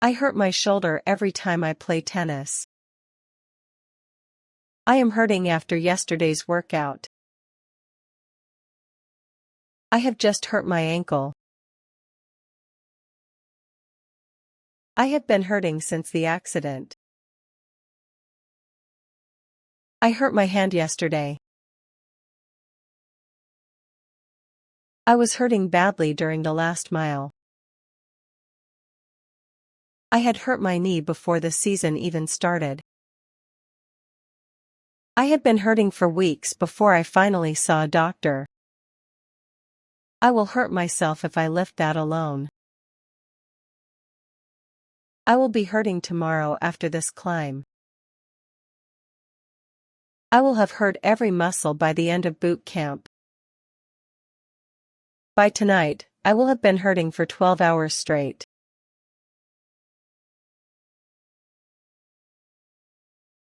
I hurt my shoulder every time I play tennis. I am hurting after yesterday's workout. I have just hurt my ankle. I have been hurting since the accident. I hurt my hand yesterday. I was hurting badly during the last mile. I had hurt my knee before the season even started. I had been hurting for weeks before I finally saw a doctor. I will hurt myself if I lift that alone. I will be hurting tomorrow after this climb. I will have hurt every muscle by the end of boot camp. By tonight, I will have been hurting for 12 hours straight.